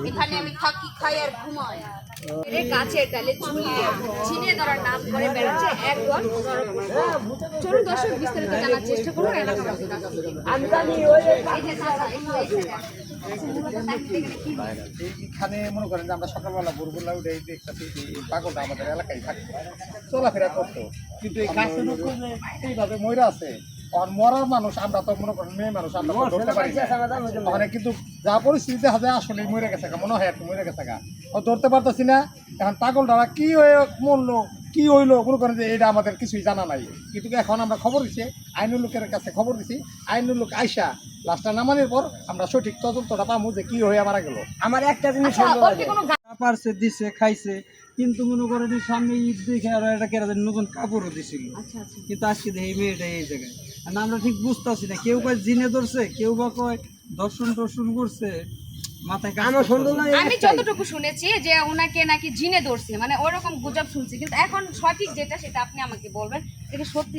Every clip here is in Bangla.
এখানে আমি থাকি, খাই আর ঘুমাই। গাছের ডালে ঝুলিয়ে ঝিনে ধরার নাম করে বেড়াচ্ছে একদল নরপশু। চলুন দর্শক বিস্তারিত জানার চেষ্টা করুন এলাকাবাসীর কাছ থেকে। এই যে চাচা, এখানে মনে করেন যে আমরা সকালবেলা ভোরবেলা উঠে দেখতেছি এই পাগলটা আমাদের এলাকায় থাকে, চলাফেরা করতো, কিন্তু এই গাছের উপরে এইভাবে ময়রা আছে। আর মরার মানুষ আমরা তো মনে করেন মেয়ে মানুষ, আমরা তো ধরতে পারি না। ওখানে কিন্তু যা পরিস্থিতি দেখা যায় আসলে মরে গেছে, মনে হয় একটু মরে গেছে, ধরতে পারতেছি না। এখন পাগলটা কি হয়ে মরলো, কি হইলো, মনে করেন যে এটা আমাদের কিছুই জানা নাই। কিন্তু এখন আমরা খবর দিচ্ছি, আইনের লোকের কাছে খবর দিচ্ছি, আইনের লোক আইসা লাশটা নামানোর পর আমরা সঠিক তদন্তটা পাবো যে কি হয়ে মারা গেল। আমার একটা জিনিস পারছে দিছে খাইছে, কিন্তু মনে করেন সামনে ঈদ দেখে আর একটা নতুন কাপড়ও দিছিল, কিন্তু আজকে এই মেয়েটা এই জায়গায় আমরা ঠিক বুঝতেছি না। কেউ কয় জিনে ধরছে, কেউ বা কয় দর্শন করছে। আমি যতটুকু শুনেছি যে ওনাকে নাকি জিনে ধরছে, মানে ওরকম গুজব শুনছি, কিন্তু এখন সঠিক যেটা সেটা আপনি আমাকে বলবেন। এটা সত্যি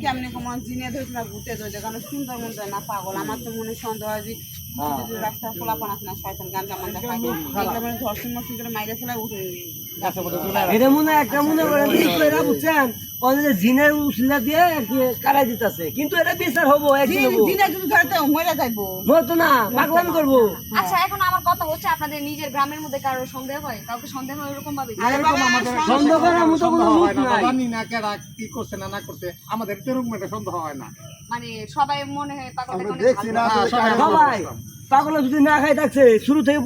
কেমনি কমান জিনে ধরছে না ভূতে ধরছে, কারণ সুন্দর মন যায় না পাগল। আমার তো মনে সন্দেহ হয় যে রাস্তায় খোলাপান আছে না, শয়তান গাঞ্জা মাঞ্জা খাই, মানে ধর্ষণ মর্ষণ করে মাইরে ফেলায় উঠে এটা মনে একটা মনে করেন বুঝছেন জিনের উসিলা দিয়ে কারাই দিতেছে, কিন্তু এটা বিচার হবো জিনে যদি ধরতে মরে যাইবো হতো না, পাগলাম করবো। আচ্ছা, এখন আমার কথা হচ্ছে, আপনাদের নিজের গ্রামের মধ্যে কারো সন্দেহ হয়, কাউকে সন্দেহ হয় এরকম ভাবে? সন্দেহ করার মতো কোনো মুখ নাই। জানি না কারা কি করছে না করছে, আমাদের তেরকম একটা সন্দেহ হয় না। মানে সবাই মনে হয় পাগলটা সবাই পাগল যদি না খাই থাকছে শুরু থেকে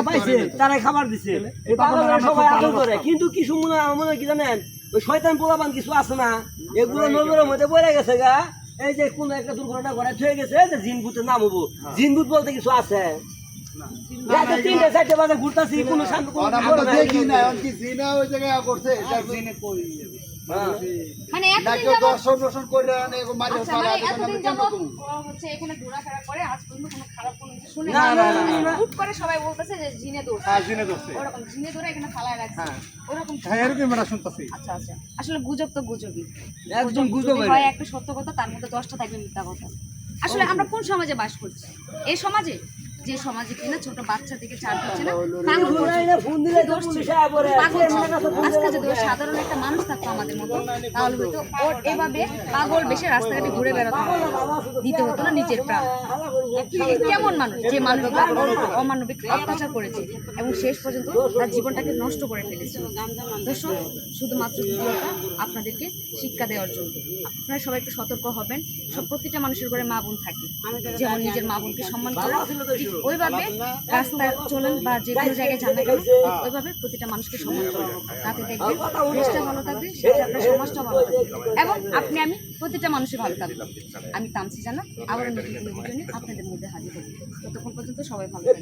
পাইছে তারাই খাবার দিছে, এই পাগলরা সবাই আদর করে। কিন্তু কিছু মনে কি জানেন, ওই শয়তান পোলাপান কিছু আছে না, এগুলো নজরের মধ্যে পড়ে গেছে গা। এই যে কোন একটা দুর্ঘটনা ঘটে হয়ে গেছে, যে জিন ভূতের নাম হবো, জিন ভূত বলতে কিছু আছে? 3-4 বাজে ঘুরতেছি, কোনো শান্তি মানে এতদিন যাবত হচ্ছে এখানে ঘোরাফেরা করে, আজ পর্যন্ত কোনো খারাপ কোনো কিছু শুনি না। হুট করে সবাই বলতেছে যে জিনে ধরছে, ওরকম জিনে ধরে এখানে ফালায় রাখছে, ওরকম শুনতেছি। আচ্ছা আচ্ছা, আসলে গুজব তো গুজবই, একদম গুজব হয় একটা সত্য কথা, তার মধ্যে 10টা থাকবে মিথ্যা কথা। আসলে আমরা কোন সমাজে বাস করছি? এই সমাজে, যে সমাজে কিনা ছোট বাচ্চা থেকে 4 হচ্ছে না, আজকে যদি সাধারণ একটা মানুষ থাকতো আমাদের মতো, তাহলে হয়তো ওর এভাবে পাগল বেশে রাস্তাঘাটে ঘুরে বেড়াতে দিতে হতো না নিজের প্রাণ। কেমন মানুষ, যে মানুষ অমানবিক অত্যাচার করেছে এবং শেষ পর্যন্ত তার জীবনটাকে নষ্ট করে ফেলেছে। দর্শক, শুধুমাত্র ভিডিওটা আপনাদেরকে শিক্ষা দেওয়ার জন্য। আপনারা সবাই একটু সতর্ক হবেন। প্রতিটা মানুষের ঘরে মা বোন থাকে, যেমন নিজের মা বোনকে সম্মান করা, ওইভাবে রাস্তায় চলেন বা যে কোনো জায়গায় যান না কেন, ওইভাবে প্রতিটা মানুষকে সম্মান করা, তাতে দেখবেন দেশটা ভালো থাকবে, সেটা আপনার সমাজটা ভালো থাকবে, এবং আমি প্রতিটা মানুষের ভালো থাকবে। আমি তামসি জানা, আবার নতুন ভিডিও নিয়ে আপনাদের মধ্যে হাজির হব। ততক্ষণ পর্যন্ত সবাই ভালো থাকবেন।